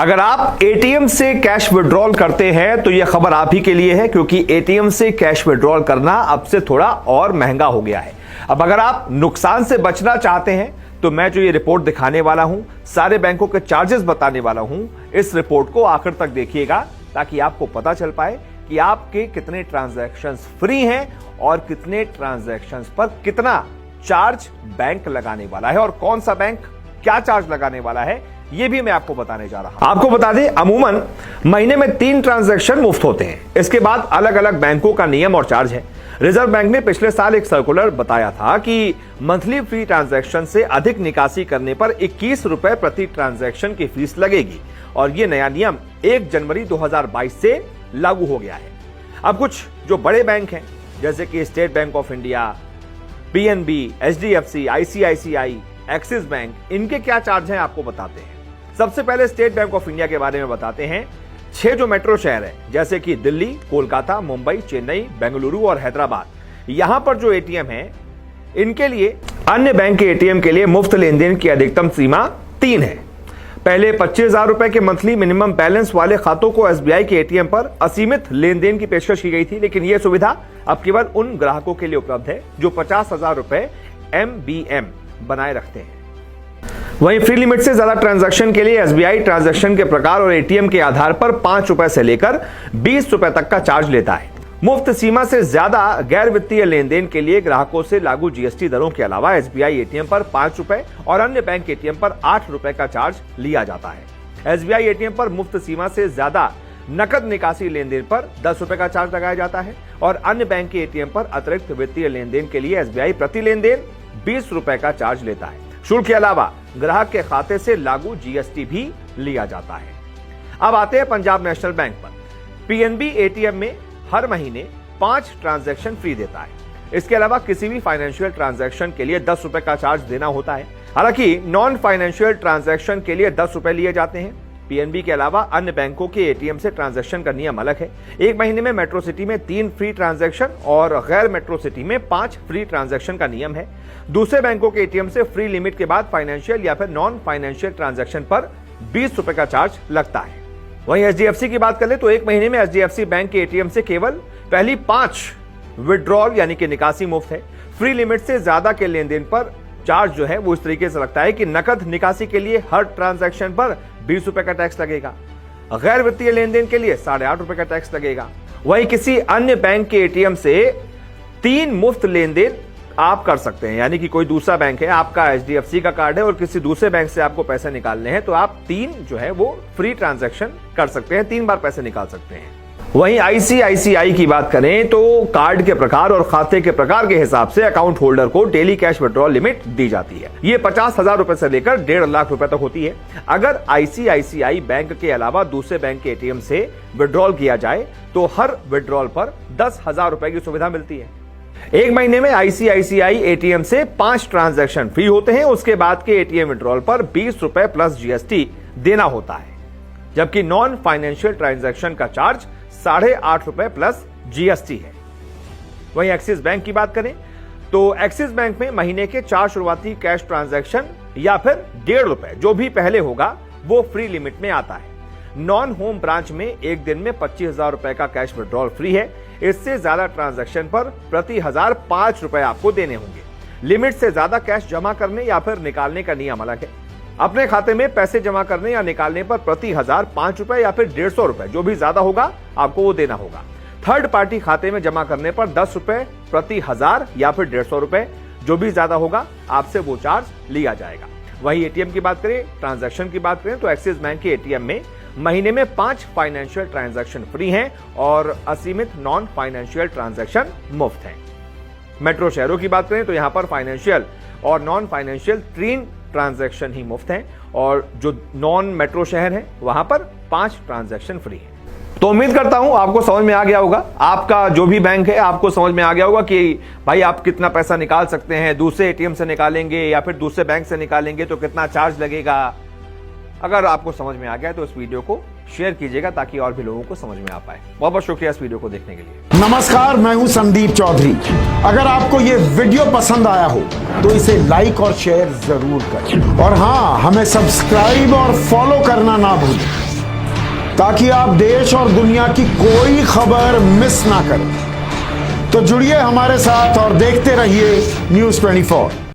अगर आप एटीएम से कैश विड्रॉल करते हैं तो यह खबर आप ही के लिए है, क्योंकि एटीएम से कैश विड्रॉल करना अब से थोड़ा और महंगा हो गया है। अब अगर आप नुकसान से बचना चाहते हैं तो मैं जो ये रिपोर्ट दिखाने वाला हूं, सारे बैंकों के चार्जेस बताने वाला हूं, इस रिपोर्ट को आखिर तक देखिएगा ताकि आपको पता चल पाए कि आपके कितने ट्रांजैक्शंस फ्री हैं और कितने ट्रांजैक्शंस पर कितना चार्ज बैंक लगाने वाला है और कौन सा बैंक क्या चार्ज लगाने वाला है, यह भी मैं आपको बताने जा रहा हूं। आपको बता दें, अमूमन महीने में 3 ट्रांजैक्शन मुफ्त होते हैं। इसके बाद अलग अलग बैंकों का नियम और चार्ज है। रिजर्व बैंक ने पिछले साल एक सर्कुलर बताया था कि मंथली फ्री ट्रांजैक्शन से अधिक निकासी करने पर 21 रुपए प्रति ट्रांजैक्शन की फीस लगेगी और यह नया नियम 1 जनवरी 2022 से लागू हो गया है। अब कुछ जो बड़े बैंक हैं जैसे कि state bank of India, PNB, HDFC, ICICI, axis bank, इनके क्या चार्ज हैं आपको बताते हैं। सबसे पहले स्टेट बैंक ऑफ इंडिया के बारे में बताते हैं। 6 जो मेट्रो शहर है जैसे कि दिल्ली, कोलकाता, मुंबई, चेन्नई, बेंगलुरु और हैदराबाद, यहां पर जो एटीएम है इनके लिए अन्य बैंक के एटीएम के लिए मुफ्त लेन देन की अधिकतम सीमा 3 है। पहले 25,000 रुपए के मंथली मिनिमम बैलेंस वाले खातों को एसबीआई के एटीएम पर असीमित लेन देन की पेशकश की गई थी, लेकिन यह सुविधा अब केवल उन ग्राहकों के लिए उपलब्ध है जो 50,000 रुपए MBM बनाए रखते हैं। वहीं फ्री लिमिट से ज्यादा ट्रांजैक्शन के लिए एसबीआई ट्रांजैक्शन के प्रकार और एटीएम के आधार पर 5 रुपए से लेकर 20 रुपए तक का चार्ज लेता है। मुफ्त सीमा से ज्यादा गैर वित्तीय लेन देन के लिए ग्राहकों से लागू जीएसटी दरों के अलावा एसबीआई एटीएम पर 5 रुपए और अन्य बैंक एटीएम पर 8 रुपए का चार्ज लिया जाता है। एसबीआई एटीएम पर मुफ्त सीमा से ज्यादा नकद निकासी लेन देन पर 10 रुपए का चार्ज लगाया जाता है और अन्य बैंक के एटीएम पर अतिरिक्त वित्तीय लेन देन के लिए एसबीआई प्रति लेन देन 20 रुपए का चार्ज लेता है। शुल्क के अलावा ग्राहक के खाते से लागू जीएसटी भी लिया जाता है। अब आते हैं पंजाब नेशनल बैंक पर। पीएनबी एटीएम में हर महीने 5 ट्रांजैक्शन फ्री देता है। इसके अलावा किसी भी फाइनेंशियल ट्रांजैक्शन के लिए 10 रुपए का चार्ज देना होता है। हालांकि नॉन फाइनेंशियल ट्रांजैक्शन के लिए 10 रुपए लिए जाते हैं। पीएनबी के अलावा अन्य बैंकों के एटीएम से ट्रांजैक्शन का नियम अलग है। एक महीने में मेट्रो सिटी में 3 फ्री ट्रांजैक्शन और गैर मेट्रो सिटी में 5 फ्री ट्रांजैक्शन का नियम है। दूसरे बैंकों के एटीएम से फ्री लिमिट के बाद फाइनेंशियल या फिर नॉन फाइनेंशियल ट्रांजैक्शन पर 20 रुपए का चार्ज लगता है। वहीं एचडीएफसी की बात करें तो एक महीने में एचडीएफसी बैंक के एटीएम से केवल पहली 5 विड्रॉल यानी कि निकासी मुफ्त है। फ्री लिमिट से ज्यादा के लेन देन पर चार्ज जो है वो इस तरीके से लगता है कि नकद निकासी के लिए हर ट्रांजैक्शन पर 20 रुपए का टैक्स लगेगा। गैर वित्तीय लेन देन के लिए 8.5 रुपए का टैक्स लगेगा। वहीं किसी अन्य बैंक के एटीएम से 3 मुफ्त लेन देन आप कर सकते हैं, यानी कि कोई दूसरा बैंक है, आपका एचडीएफसी का कार्ड है और किसी दूसरे बैंक से आपको पैसे निकालने हैं तो आप 3 जो है वो फ्री ट्रांजैक्शन कर सकते हैं, 3 बार पैसे निकाल सकते हैं। वहीं आईसीआईसीआई की बात करें तो कार्ड के प्रकार और खाते के प्रकार के हिसाब से अकाउंट होल्डर को डेली कैश विड्रॉल लिमिट दी जाती है। ये 50,000 रुपए से लेकर 1.5 लाख रुपए तक होती है। अगर आईसीआईसीआई बैंक के अलावा दूसरे बैंक के एटीएम से विड्रॉल किया जाए तो हर विड्रॉल पर 10,000 रुपए की सुविधा मिलती है। एक महीने में आईसीआईसीआई एटीएम से 5 ट्रांजैक्शन फ्री होते हैं। उसके बाद के एटीएम विड्रॉल पर 20 रुपए प्लस जीएसटी देना होता है, जबकि नॉन फाइनेंशियल ट्रांजैक्शन का चार्ज 8.5 रुपए प्लस जीएसटी है। वहीं एक्सिस बैंक की बात करें तो एक्सिस बैंक में महीने के 4 शुरुआती कैश ट्रांजैक्शन या फिर 1.5 रुपए जो भी पहले होगा वो फ्री लिमिट में आता है। नॉन होम ब्रांच में एक दिन में 25,000 रुपए का कैश विड्रॉल फ्री है। इससे ज्यादा ट्रांजैक्शन पर प्रति 1000 5 रुपए आपको देने होंगे। लिमिट से ज्यादा कैश जमा करने या फिर निकालने का नियम अलग है। अपने खाते में पैसे जमा करने या निकालने पर प्रति 1000 5 रुपए या फिर 150 रुपए जो भी ज्यादा होगा आपको वो देना होगा। थर्ड पार्टी खाते में जमा करने पर 10 रुपए प्रति 1000 या फिर 150 रुपए जो भी ज्यादा होगा आपसे वो चार्ज लिया जाएगा। वही एटीएम की बात करें, ट्रांजैक्शन की बात करें तो एक्सिस बैंक के एटीएम में महीने में 5 फाइनेंशियल ट्रांजैक्शन फ्री हैं और असीमित नॉन फाइनेंशियल ट्रांजैक्शन मुफ्त हैं। मेट्रो शहरों की बात करें तो यहां पर फाइनेंशियल और नॉन फाइनेंशियल 3 ट्रांजैक्शन ही मुफ्त हैं और जो नॉन मेट्रो शहर है वहां पर 5 ट्रांजैक्शन फ्री हैं। तो उम्मीद करता हूं आपको समझ में आ गया होगा, आपका जो भी बैंक है आपको समझ में आ गया होगा कि भाई आप कितना पैसा निकाल सकते हैं, दूसरे एटीएम से निकालेंगे या फिर दूसरे बैंक से निकालेंगे तो कितना चार्ज लगेगा। अगर आपको समझ में आ गया तो इस वीडियो को शेयर कीजिएगा ताकि और भी लोगों को समझ में आ पाए। बहुत बहुत शुक्रिया इस वीडियो को देखने के लिए। नमस्कार, मैं हूं संदीप चौधरी। अगर आपको ये वीडियो पसंद आया हो तो इसे लाइक और शेयर जरूर करें और हाँ, हमें सब्सक्राइब और फॉलो करना ना भूलें। ताकि आप देश और दुनिया की कोई खबर मिस ना करें। तो जुड़िए हमारे साथ और देखते रहिए News 24।